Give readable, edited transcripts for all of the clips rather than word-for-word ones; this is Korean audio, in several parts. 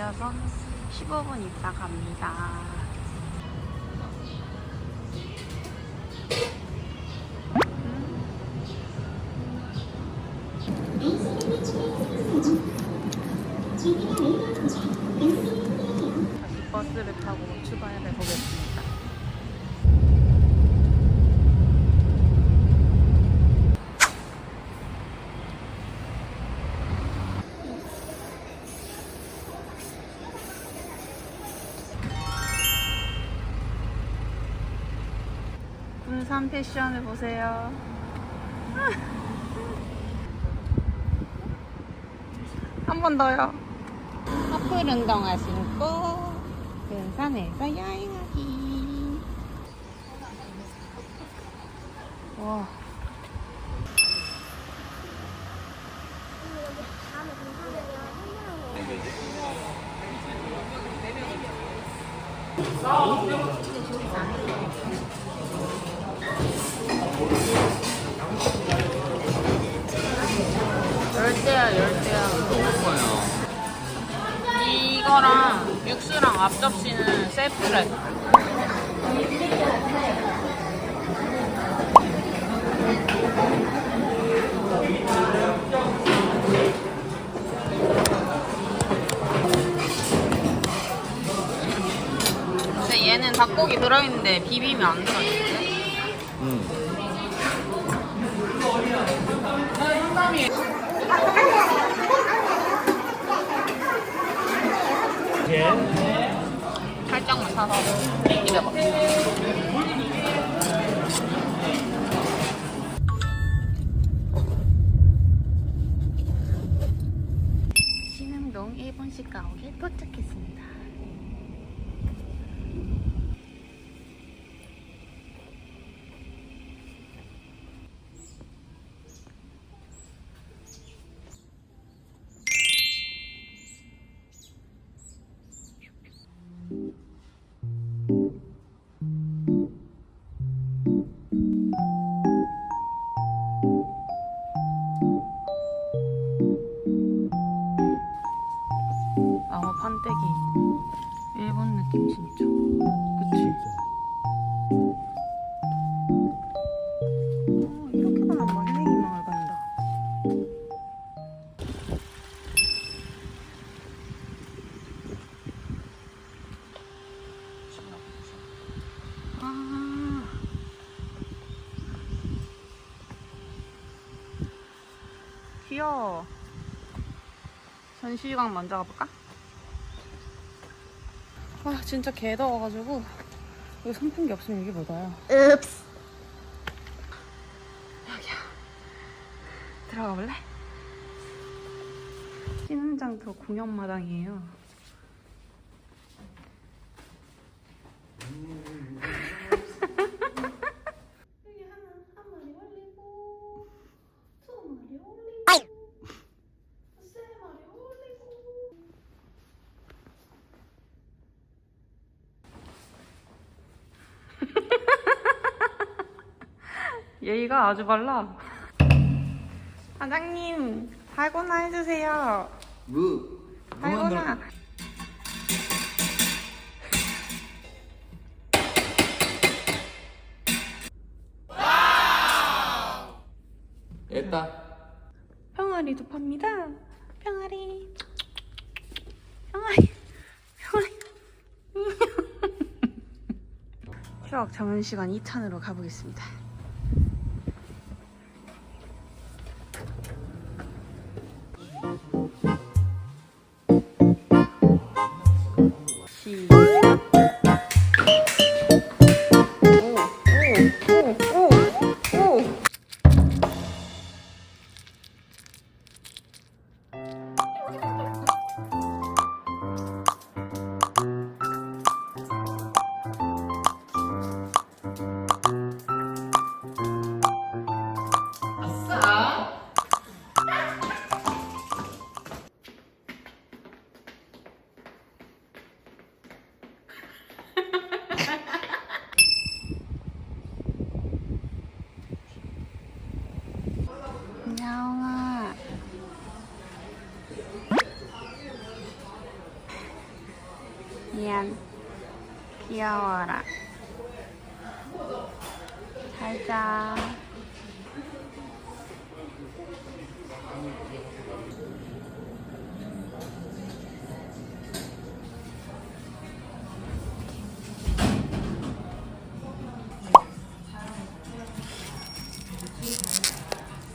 내려서 15분 있다 갑니다. 다시 버스를 타고 출발해 보겠습니다. 군산 패션을 보세요. 한 번 더요. 커플 운동화 신고 군산에서 여행하기. 와. 열대야. 이거랑 육수랑 앞접시는 셀프래. 근데 얘는 닭고기 들어있는데 비비면 안 들어있는데? 살짝만 사서 입에봐. 신흥동 일본식 가옥에 도착했습니다. 나무 판때기 일본 느낌 진짜. 그치? 이렇게 가면 멀리 마을 간다. 아, 귀여워. 전시관 먼저 가볼까? 아 진짜 개 더워가지고 여기 선풍기 없으면 이게 뭐다요. 읍스. 여기야. 들어가 볼래? 신흥장터 공연마당이에요. 여기 한 마리 올리고 두 마리 올리고 세 마리 올리고. 예의가 아주 발라. 사장님, 달고나 해주세요. 달고나. 됐다. 병아리도 팝니다. 병아리. 추억 정연시간 2탄으로 가보겠습니다. 미안. 귀여워라. 잘자.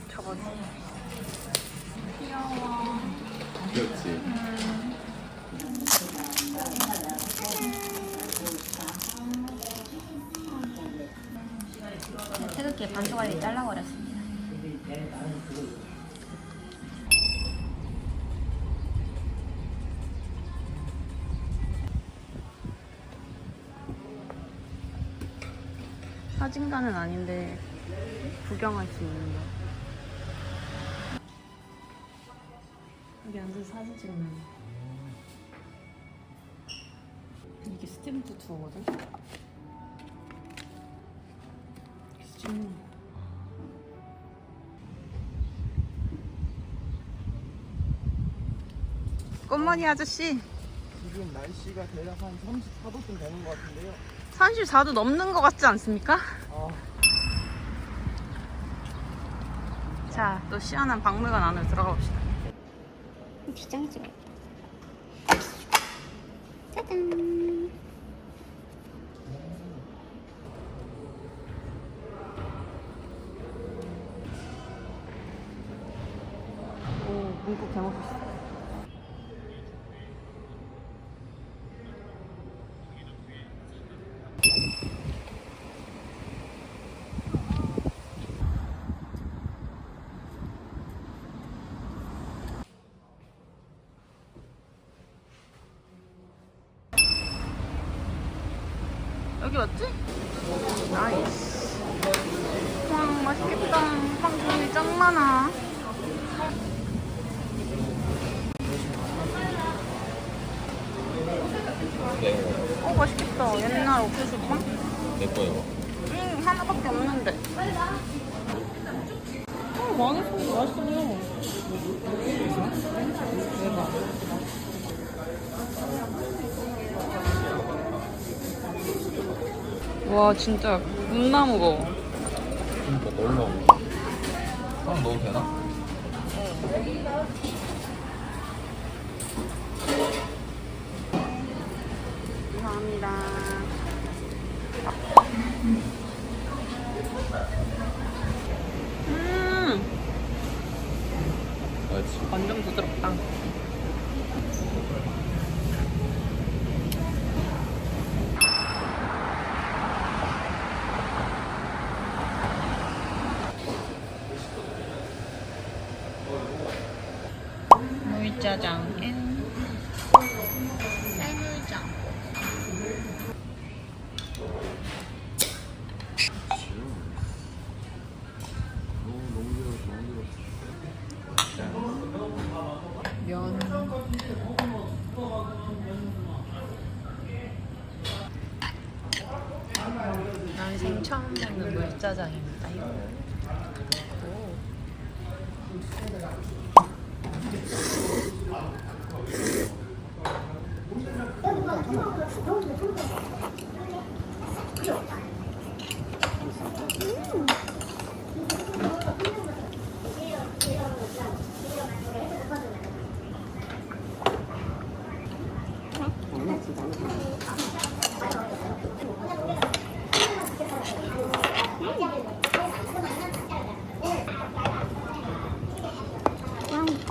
저거 귀여워. 그렇지. 태극기에 반쪽알이 잘라버렸습니다. 사진관은 아닌데 구경할 수 있는 거. 여기 앉아서 사진 찍으면 이게 스탬프 투어거든? 찍는 거. 꽃머리 아저씨 지금 날씨가 대략 한 34도쯤 되는 것 같은데요. 34도 넘는 것 같지 않습니까? 자, 또 시원한 박물관 안으로 들어가 봅시다. 주장 찍어. 짜잔. 오, 문구 개멋있어. 여기 맞지? 나이스. 와, 맛있겠다. 빵 종류 짱 많아. 맛있겠다. 옛날 옥수수 빵? 내 거요. 하나밖에 없는데. 망했어. 맛있어 보여. 대박. 와, 진짜 겁나 무거워. 그러니까 너무 먹어. 빵 넣어도 되나? 감사합니다. 그렇지. 완전 부드럽다. 물짜장 앤 쌀물장. 면. 난생 처음 먹는 물짜장입니다. 이거.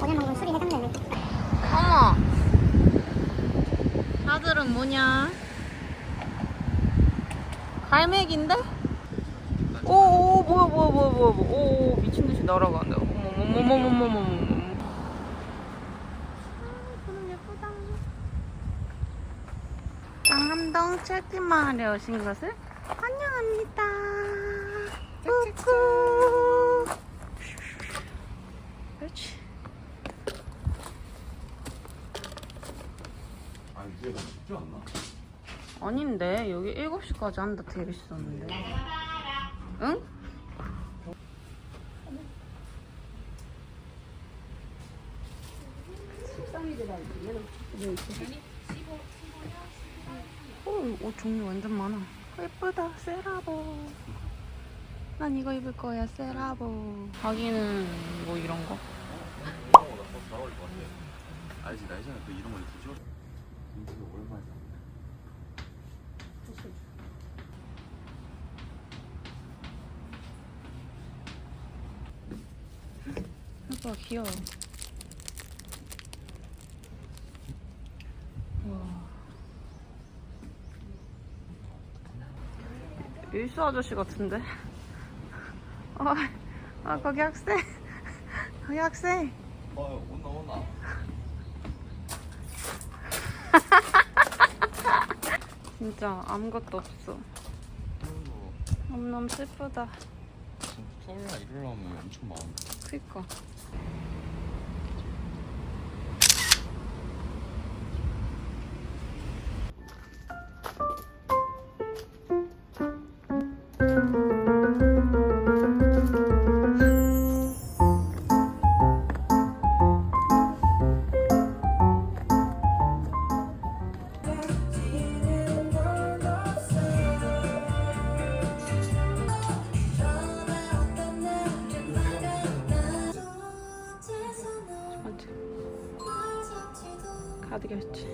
어제 먹은 술이 해당되네. 어머! 다들은 뭐냐? 갈매기인데? 오오 뭐야 오 미친듯이 날아간다. 어머머머머머머머머. 그럼 예쁘다. 강남동 체크마을에 오신 것을 환영합니다. 꾸꾸. 그렇지. 아, 이게 너무 쉽지 않나? 아닌데 여기 7시까지 한다 되어 있었는데. 응? 옷 종류 완전 많아. 예쁘다, 세라보. 난 이거 입을 거야, 세라보. 자기는 뭐 이런 거? 이런 거나 더잘 어울릴 것 같아. 알지, 나 예전에 그 이런 거 입고 찍었어. 이거 얼마야? 예뻐, 귀여워. 와. 일수 아저씨 같은데? 거기 학생. 거기 학생. 온나. 진짜 아무것도 없어. 너무 슬프다. 토요일이나 일요일 하면 엄청 많아. 그니까. 카드 결제.